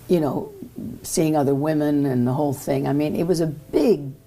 you know, seeing other women and the whole thing. I mean, it was a big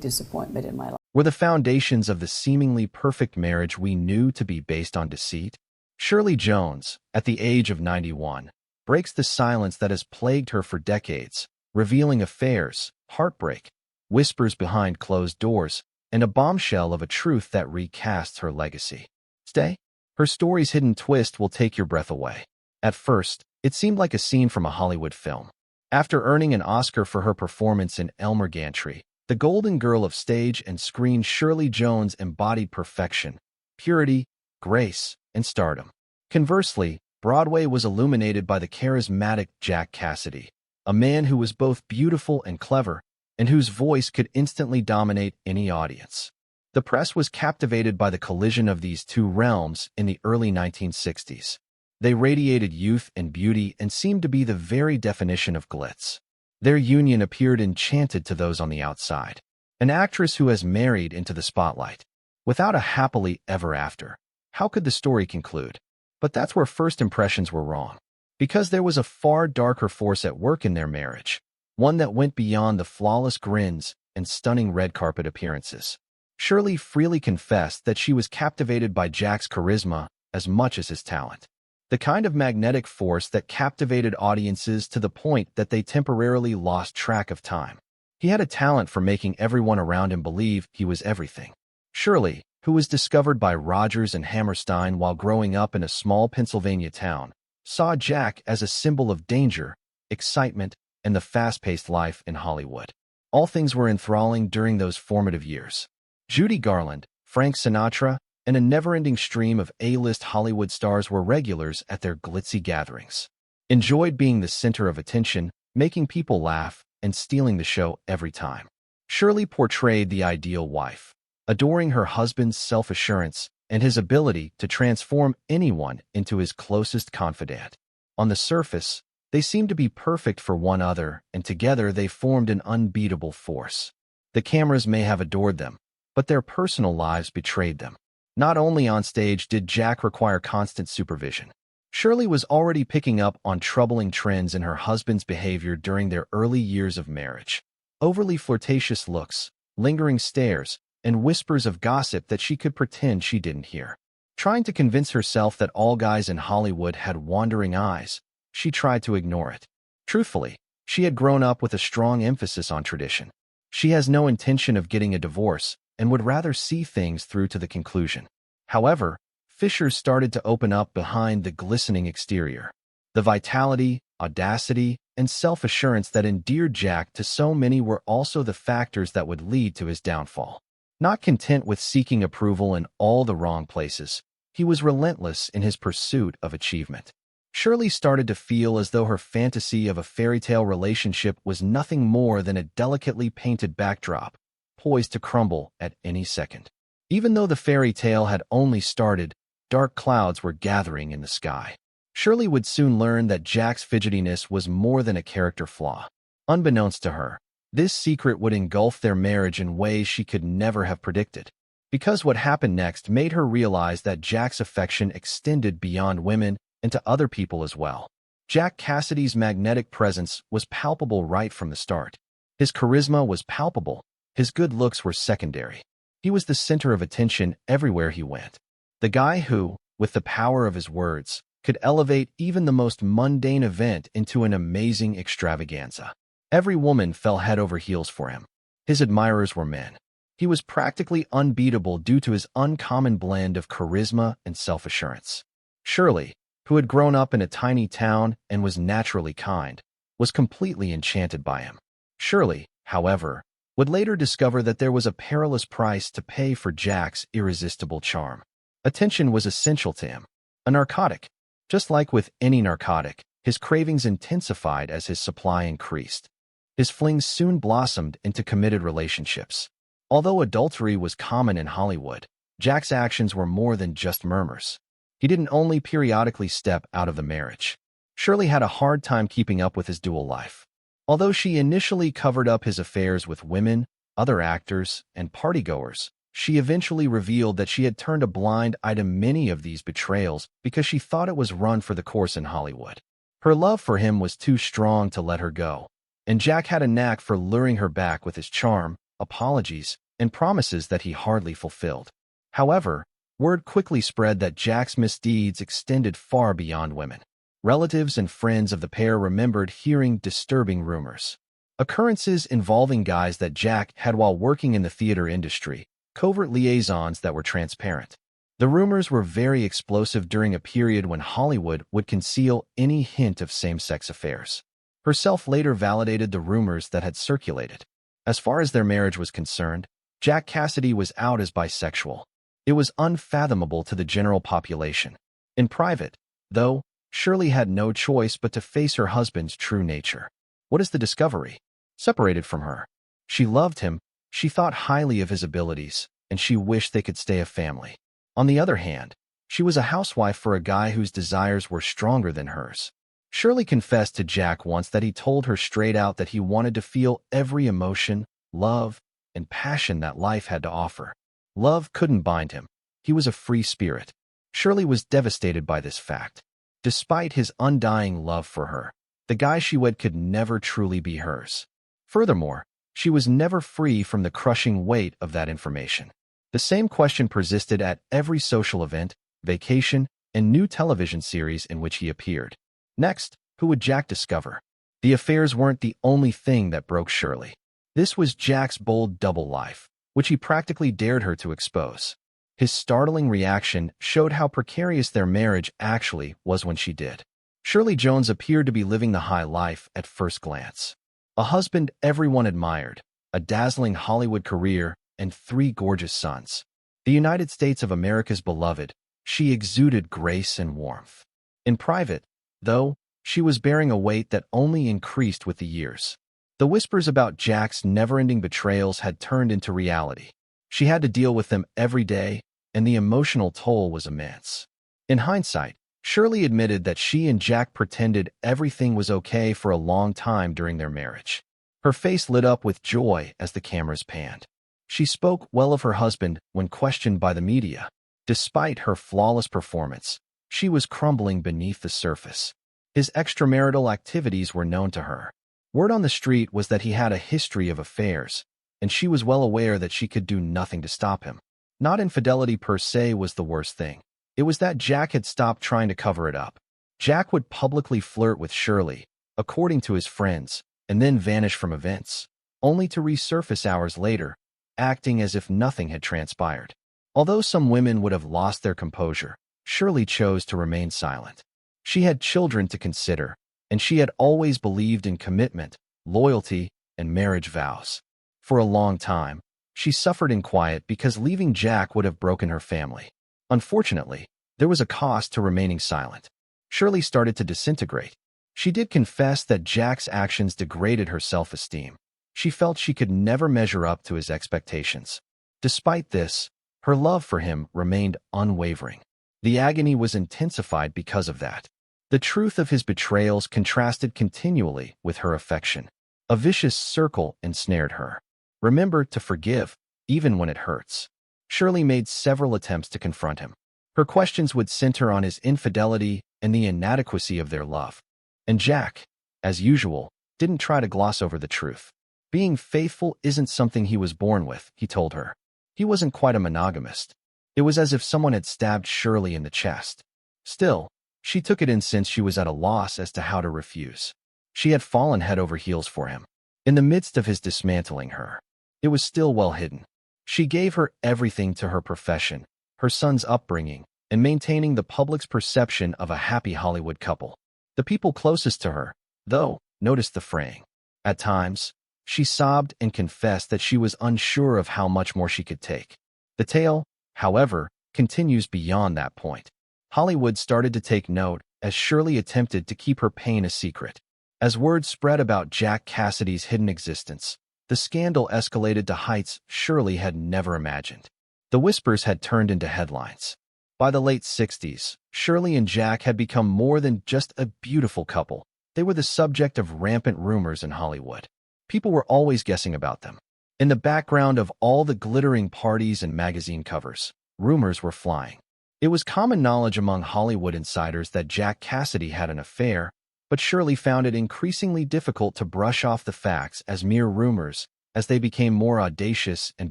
disappointment in my life. Were the foundations of the seemingly perfect marriage we knew to be based on deceit? Shirley Jones, at the age of 91, breaks the silence that has plagued her for decades, revealing affairs, heartbreak, whispers behind closed doors, and a bombshell of a truth that recasts her legacy. Stay? Her story's hidden twist will take your breath away. At first, it seemed like a scene from a Hollywood film. After earning an Oscar for her performance in Elmer Gantry, the golden girl of stage and screen, Shirley Jones embodied perfection, purity, grace, and stardom. Conversely, Broadway was illuminated by the charismatic Jack Cassidy, a man who was both beautiful and clever, and whose voice could instantly dominate any audience. The press was captivated by the collision of these two realms in the early 1960s. They radiated youth and beauty and seemed to be the very definition of glitz. Their union appeared enchanted to those on the outside. An actress who has married into the spotlight. Without a happily ever after, how could the story conclude? But that's where first impressions were wrong. Because there was a far darker force at work in their marriage, one that went beyond the flawless grins and stunning red carpet appearances. Shirley freely confessed that she was captivated by Jack's charisma as much as his talent. The kind of magnetic force that captivated audiences to the point that they temporarily lost track of time. He had a talent for making everyone around him believe he was everything. Shirley, who was discovered by Rodgers and Hammerstein while growing up in a small Pennsylvania town, saw Jack as a symbol of danger, excitement, and the fast-paced life in Hollywood. All things were enthralling during those formative years. Judy Garland, Frank Sinatra, and a never-ending stream of A-list Hollywood stars were regulars at their glitzy gatherings. Enjoyed being the center of attention, making people laugh, and stealing the show every time. Shirley portrayed the ideal wife, adoring her husband's self-assurance and his ability to transform anyone into his closest confidant. On the surface, they seemed to be perfect for one another, and together they formed an unbeatable force. The cameras may have adored them, but their personal lives betrayed them. Not only on stage did Jack require constant supervision. Shirley was already picking up on troubling trends in her husband's behavior during their early years of marriage. Overly flirtatious looks, lingering stares, and whispers of gossip that she could pretend she didn't hear. Trying to convince herself that all guys in Hollywood had wandering eyes, she tried to ignore it. Truthfully, she had grown up with a strong emphasis on tradition. She has no intention of getting a divorce and would rather see things through to the conclusion. However, fissures started to open up behind the glistening exterior. The vitality, audacity, and self-assurance that endeared Jack to so many were also the factors that would lead to his downfall. Not content with seeking approval in all the wrong places, he was relentless in his pursuit of achievement. Shirley started to feel as though her fantasy of a fairy tale relationship was nothing more than a delicately painted backdrop, poised to crumble at any second. Even though the fairy tale had only started, dark clouds were gathering in the sky. Shirley would soon learn that Jack's fidgetiness was more than a character flaw. Unbeknownst to her, this secret would engulf their marriage in ways she could never have predicted. Because what happened next made her realize that Jack's affection extended beyond women and to other people as well. Jack Cassidy's magnetic presence was palpable right from the start. His charisma was palpable. His good looks were secondary. He was the center of attention everywhere he went. The guy who, with the power of his words, could elevate even the most mundane event into an amazing extravaganza. Every woman fell head over heels for him. His admirers were men. He was practically unbeatable due to his uncommon blend of charisma and self-assurance. Shirley, who had grown up in a tiny town and was naturally kind, was completely enchanted by him. Shirley, however, would later discover that there was a perilous price to pay for Jack's irresistible charm. Attention was essential to him, a narcotic. Just like with any narcotic, his cravings intensified as his supply increased. His flings soon blossomed into committed relationships. Although adultery was common in Hollywood, Jack's actions were more than just murmurs. He didn't only periodically step out of the marriage. Shirley had a hard time keeping up with his dual life. Although she initially covered up his affairs with women, other actors, and partygoers, she eventually revealed that she had turned a blind eye to many of these betrayals because she thought it was run for the course in Hollywood. Her love for him was too strong to let her go, and Jack had a knack for luring her back with his charm, apologies, and promises that he hardly fulfilled. However, word quickly spread that Jack's misdeeds extended far beyond women. Relatives and friends of the pair remembered hearing disturbing rumors. Occurrences involving guys that Jack had while working in the theater industry, covert liaisons that were transparent. The rumors were very explosive during a period when Hollywood would conceal any hint of same-sex affairs. Herself later validated the rumors that had circulated. As far as their marriage was concerned, Jack Cassidy was out as bisexual. It was unfathomable to the general population. In private, though, Shirley had no choice but to face her husband's true nature. What is the discovery? Separated from her. She loved him, she thought highly of his abilities, and she wished they could stay a family. On the other hand, she was a housewife for a guy whose desires were stronger than hers. Shirley confessed to Jack once that he told her straight out that he wanted to feel every emotion, love, and passion that life had to offer. Love couldn't bind him. He was a free spirit. Shirley was devastated by this fact. Despite his undying love for her, the guy she wed could never truly be hers. Furthermore, she was never free from the crushing weight of that information. The same question persisted at every social event, vacation, and new television series in which he appeared. Next, who would Jack discover? The affairs weren't the only thing that broke Shirley. This was Jack's bold double life, which he practically dared her to expose. His startling reaction showed how precarious their marriage actually was when she did. Shirley Jones appeared to be living the high life at first glance. A husband everyone admired, a dazzling Hollywood career, and 3 gorgeous sons. The United States of America's beloved, she exuded grace and warmth. In private, though, she was bearing a weight that only increased with the years. The whispers about Jack's never-ending betrayals had turned into reality. She had to deal with them every day, and the emotional toll was immense. In hindsight, Shirley admitted that she and Jack pretended everything was okay for a long time during their marriage. Her face lit up with joy as the cameras panned. She spoke well of her husband when questioned by the media. Despite her flawless performance, she was crumbling beneath the surface. His extramarital activities were known to her. Word on the street was that he had a history of affairs, and she was well aware that she could do nothing to stop him. Not infidelity per se was the worst thing. It was that Jack had stopped trying to cover it up. Jack would publicly flirt with Shirley, according to his friends, and then vanish from events, only to resurface hours later, acting as if nothing had transpired. Although some women would have lost their composure, Shirley chose to remain silent. She had children to consider, and she had always believed in commitment, loyalty, and marriage vows. For a long time, she suffered in quiet because leaving Jack would have broken her family. Unfortunately, there was a cost to remaining silent. Shirley started to disintegrate. She did confess that Jack's actions degraded her self-esteem. She felt she could never measure up to his expectations. Despite this, her love for him remained unwavering. The agony was intensified because of that. The truth of his betrayals contrasted continually with her affection. A vicious circle ensnared her. Remember to forgive, even when it hurts. Shirley made several attempts to confront him. Her questions would center on his infidelity and the inadequacy of their love. And Jack, as usual, didn't try to gloss over the truth. Being faithful isn't something he was born with, he told her. He wasn't quite a monogamist. It was as if someone had stabbed Shirley in the chest. Still, she took it in since she was at a loss as to how to refuse. She had fallen head over heels for him. In the midst of his dismantling her, it was still well hidden. She gave her everything to her profession, her son's upbringing, and maintaining the public's perception of a happy Hollywood couple. The people closest to her, though, noticed the fraying. At times, she sobbed and confessed that she was unsure of how much more she could take. The tale, however, continues beyond that point. Hollywood started to take note as Shirley attempted to keep her pain a secret. As word spread about Jack Cassidy's hidden existence, the scandal escalated to heights Shirley had never imagined. The whispers had turned into headlines. By the late 60s, Shirley and Jack had become more than just a beautiful couple. They were the subject of rampant rumors in Hollywood. People were always guessing about them. In the background of all the glittering parties and magazine covers, rumors were flying. It was common knowledge among Hollywood insiders that Jack Cassidy had an affair, But Shirley found it increasingly difficult to brush off the facts as mere rumors as they became more audacious and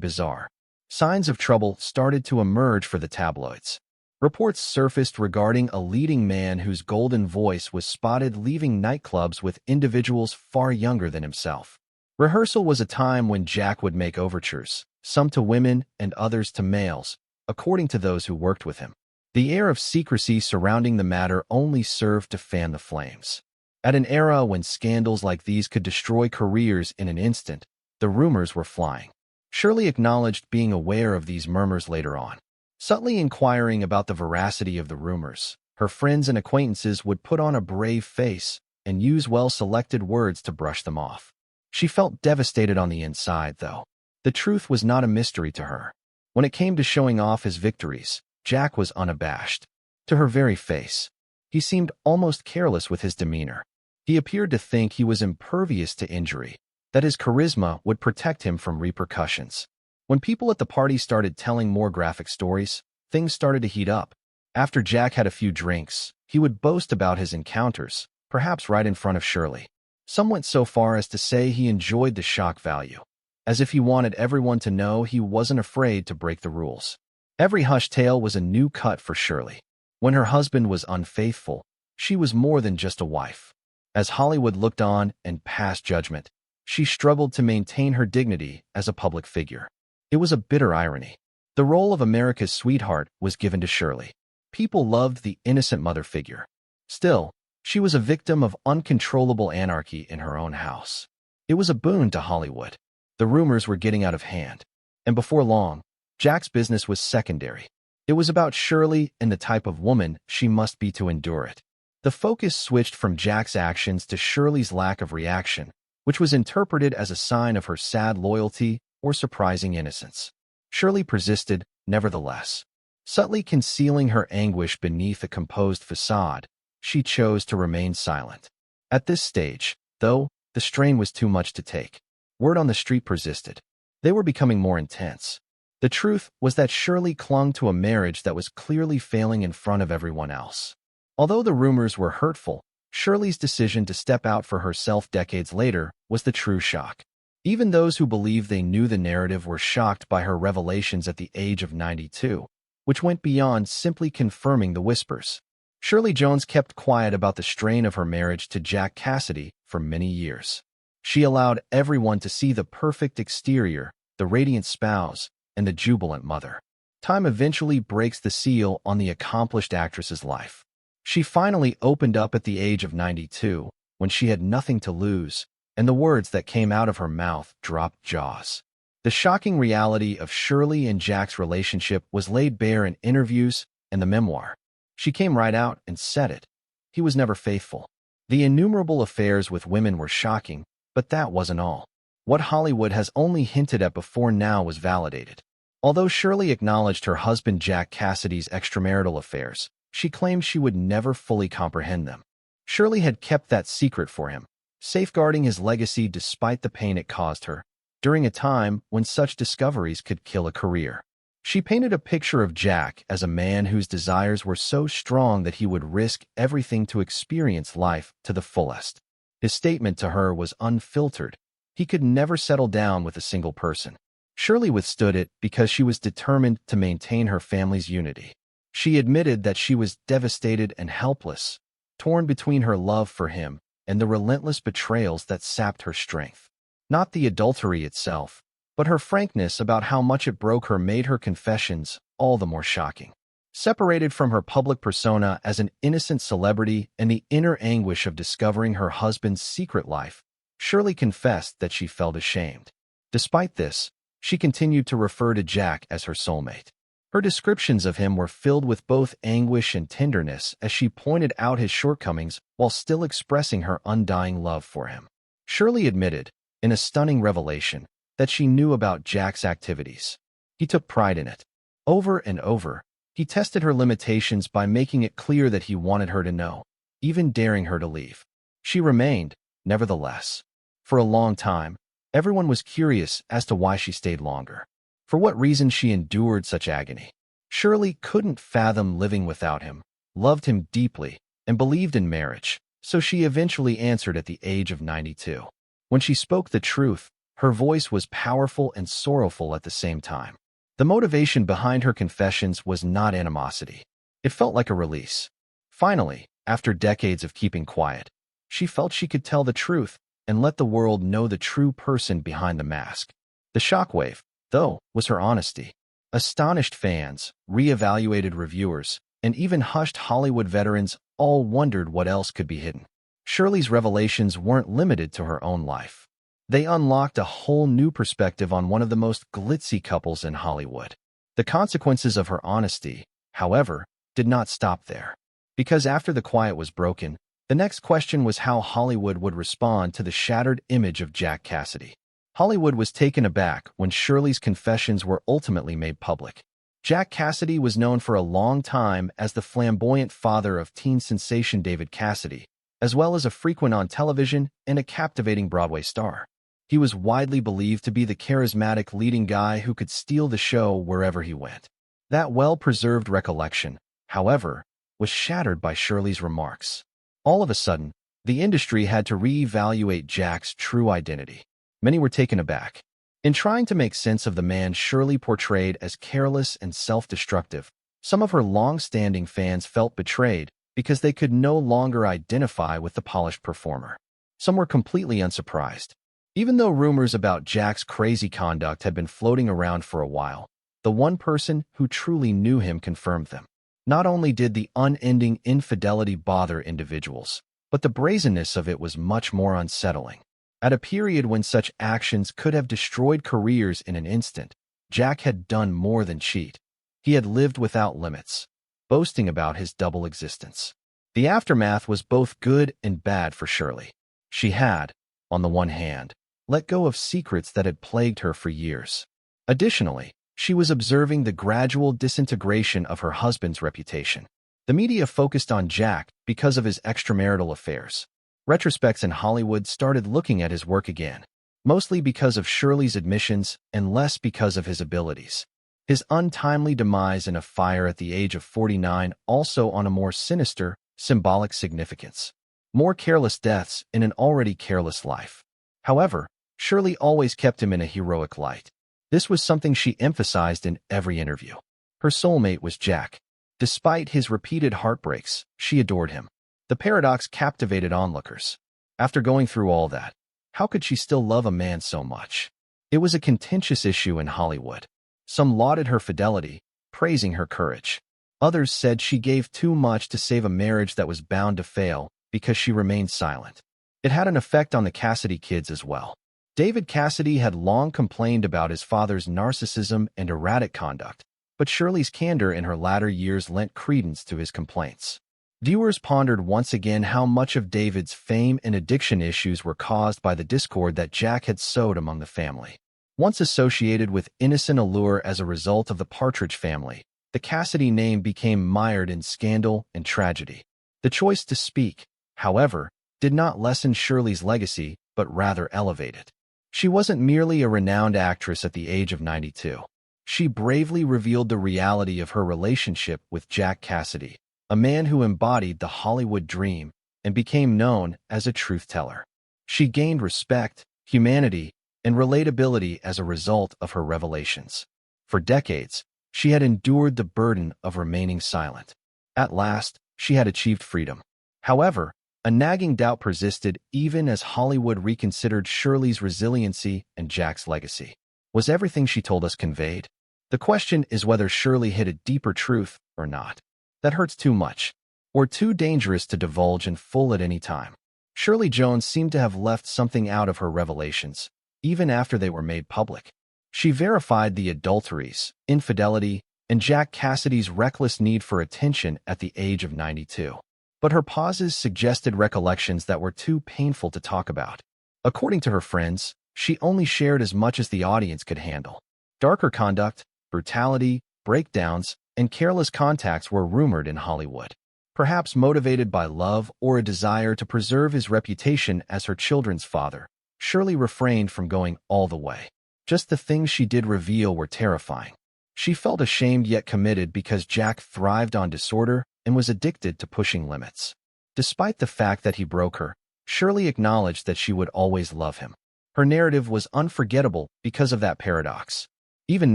bizarre. Signs of trouble started to emerge for the tabloids. Reports surfaced regarding a leading man whose golden voice was spotted leaving nightclubs with individuals far younger than himself. Rehearsal was a time when Jack would make overtures, some to women and others to males, according to those who worked with him. The air of secrecy surrounding the matter only served to fan the flames. At an era when scandals like these could destroy careers in an instant, the rumors were flying. Shirley acknowledged being aware of these murmurs later on. Subtly inquiring about the veracity of the rumors, her friends and acquaintances would put on a brave face and use well-selected words to brush them off. She felt devastated on the inside, though. The truth was not a mystery to her. When it came to showing off his victories, Jack was unabashed. To her very face, he seemed almost careless with his demeanor. He appeared to think he was impervious to injury, that his charisma would protect him from repercussions. When people at the party started telling more graphic stories, things started to heat up. After Jack had a few drinks, he would boast about his encounters, perhaps right in front of Shirley. Some went so far as to say he enjoyed the shock value, as if he wanted everyone to know he wasn't afraid to break the rules. Every hush tale was a new cut for Shirley. When her husband was unfaithful, she was more than just a wife. As Hollywood looked on and passed judgment, she struggled to maintain her dignity as a public figure. It was a bitter irony. The role of America's sweetheart was given to Shirley. People loved the innocent mother figure. Still, she was a victim of uncontrollable anarchy in her own house. It was a boon to Hollywood. The rumors were getting out of hand. And before long, Jack's business was secondary. It was about Shirley and the type of woman she must be to endure it. The focus switched from Jack's actions to Shirley's lack of reaction, which was interpreted as a sign of her sad loyalty or surprising innocence. Shirley persisted, nevertheless. Subtly concealing her anguish beneath a composed facade, she chose to remain silent. At this stage, though, the strain was too much to take. Word on the street persisted. They were becoming more intense. The truth was that Shirley clung to a marriage that was clearly failing in front of everyone else. Although the rumors were hurtful, Shirley's decision to step out for herself decades later was the true shock. Even those who believed they knew the narrative were shocked by her revelations at the age of 92, which went beyond simply confirming the whispers. Shirley Jones kept quiet about the strain of her marriage to Jack Cassidy for many years. She allowed everyone to see the perfect exterior, the radiant spouse, and the jubilant mother. Time eventually breaks the seal on the accomplished actress's life. She finally opened up at the age of 92, when she had nothing to lose, and the words that came out of her mouth dropped jaws. The shocking reality of Shirley and Jack's relationship was laid bare in interviews and the memoir. She came right out and said it. He was never faithful. The innumerable affairs with women were shocking, but that wasn't all. What Hollywood has only hinted at before now was validated. Although Shirley acknowledged her husband Jack Cassidy's extramarital affairs, she claimed she would never fully comprehend them. Shirley had kept that secret for him, safeguarding his legacy despite the pain it caused her, during a time when such discoveries could kill a career. She painted a picture of Jack as a man whose desires were so strong that he would risk everything to experience life to the fullest. His statement to her was unfiltered. He could never settle down with a single person. Shirley withstood it because she was determined to maintain her family's unity. She admitted that she was devastated and helpless, torn between her love for him and the relentless betrayals that sapped her strength. Not the adultery itself, but her frankness about how much it broke her made her confessions all the more shocking. Separated from her public persona as an innocent celebrity and the inner anguish of discovering her husband's secret life, Shirley confessed that she felt ashamed. Despite this, she continued to refer to Jack as her soulmate. Her descriptions of him were filled with both anguish and tenderness as she pointed out his shortcomings while still expressing her undying love for him. Shirley admitted, in a stunning revelation, that she knew about Jack's activities. He took pride in it. Over and over, he tested her limitations by making it clear that he wanted her to know, even daring her to leave. She remained, nevertheless. For a long time, everyone was curious as to why she stayed longer. For what reason she endured such agony. Shirley couldn't fathom living without him, loved him deeply, and believed in marriage, so she eventually answered at the age of 92. When she spoke the truth, her voice was powerful and sorrowful at the same time. The motivation behind her confessions was not animosity. It felt like a release. Finally, after decades of keeping quiet, she felt she could tell the truth and let the world know the true person behind the mask. The shockwave, though, was her honesty. Astonished fans, re-evaluated reviewers, and even hushed Hollywood veterans all wondered what else could be hidden. Shirley's revelations weren't limited to her own life. They unlocked a whole new perspective on one of the most glitzy couples in Hollywood. The consequences of her honesty, however, did not stop there. Because after the quiet was broken, the next question was how Hollywood would respond to the shattered image of Jack Cassidy. Hollywood was taken aback when Shirley's confessions were ultimately made public. Jack Cassidy was known for a long time as the flamboyant father of teen sensation David Cassidy, as well as a frequent on television and a captivating Broadway star. He was widely believed to be the charismatic leading guy who could steal the show wherever he went. That well-preserved recollection, however, was shattered by Shirley's remarks. All of a sudden, the industry had to re-evaluate Jack's true identity. Many were taken aback. In trying to make sense of the man Shirley portrayed as careless and self-destructive, some of her long-standing fans felt betrayed because they could no longer identify with the polished performer. Some were completely unsurprised. Even though rumors about Jack's crazy conduct had been floating around for a while, the one person who truly knew him confirmed them. Not only did the unending infidelity bother individuals, but the brazenness of it was much more unsettling. At a period when such actions could have destroyed careers in an instant, Jack had done more than cheat. He had lived without limits, boasting about his double existence. The aftermath was both good and bad for Shirley. She had, on the one hand, let go of secrets that had plagued her for years. Additionally, she was observing the gradual disintegration of her husband's reputation. The media focused on Jack because of his extramarital affairs. Retrospects in Hollywood started looking at his work again, mostly because of Shirley's admissions and less because of his abilities. His untimely demise in a fire at the age of 49 also on a more sinister, symbolic significance. More careless deaths in an already careless life. However, Shirley always kept him in a heroic light. This was something she emphasized in every interview. Her soulmate was Jack. Despite his repeated heartbreaks, she adored him. The paradox captivated onlookers. After going through all that, how could she still love a man so much? It was a contentious issue in Hollywood. Some lauded her fidelity, praising her courage. Others said she gave too much to save a marriage that was bound to fail because she remained silent. It had an effect on the Cassidy kids as well. David Cassidy had long complained about his father's narcissism and erratic conduct, but Shirley's candor in her latter years lent credence to his complaints. Viewers pondered once again how much of David's fame and addiction issues were caused by the discord that Jack had sowed among the family. Once associated with innocent allure as a result of the Partridge family, the Cassidy name became mired in scandal and tragedy. The choice to speak, however, did not lessen Shirley's legacy, but rather elevate it. She wasn't merely a renowned actress at the age of 92. She bravely revealed the reality of her relationship with Jack Cassidy, a man who embodied the Hollywood dream and became known as a truth-teller. She gained respect, humanity, and relatability as a result of her revelations. For decades, she had endured the burden of remaining silent. At last, she had achieved freedom. However, a nagging doubt persisted even as Hollywood reconsidered Shirley's resiliency and Jack's legacy. Was everything she told us conveyed? The question is whether Shirley hid a deeper truth or not. That hurts too much, or too dangerous to divulge in full at any time. Shirley Jones seemed to have left something out of her revelations, even after they were made public. She verified the adulteries, infidelity, and Jack Cassidy's reckless need for attention at the age of 92. But her pauses suggested recollections that were too painful to talk about. According to her friends, she only shared as much as the audience could handle. Darker conduct, brutality, breakdowns, and careless contacts were rumored in Hollywood. Perhaps motivated by love or a desire to preserve his reputation as her children's father, Shirley refrained from going all the way. Just the things she did reveal were terrifying. She felt ashamed yet committed because Jack thrived on disorder and was addicted to pushing limits. Despite the fact that he broke her, Shirley acknowledged that she would always love him. Her narrative was unforgettable because of that paradox. Even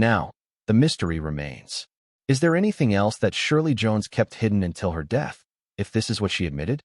now, the mystery remains. Is there anything else that Shirley Jones kept hidden until her death, if this is what she admitted?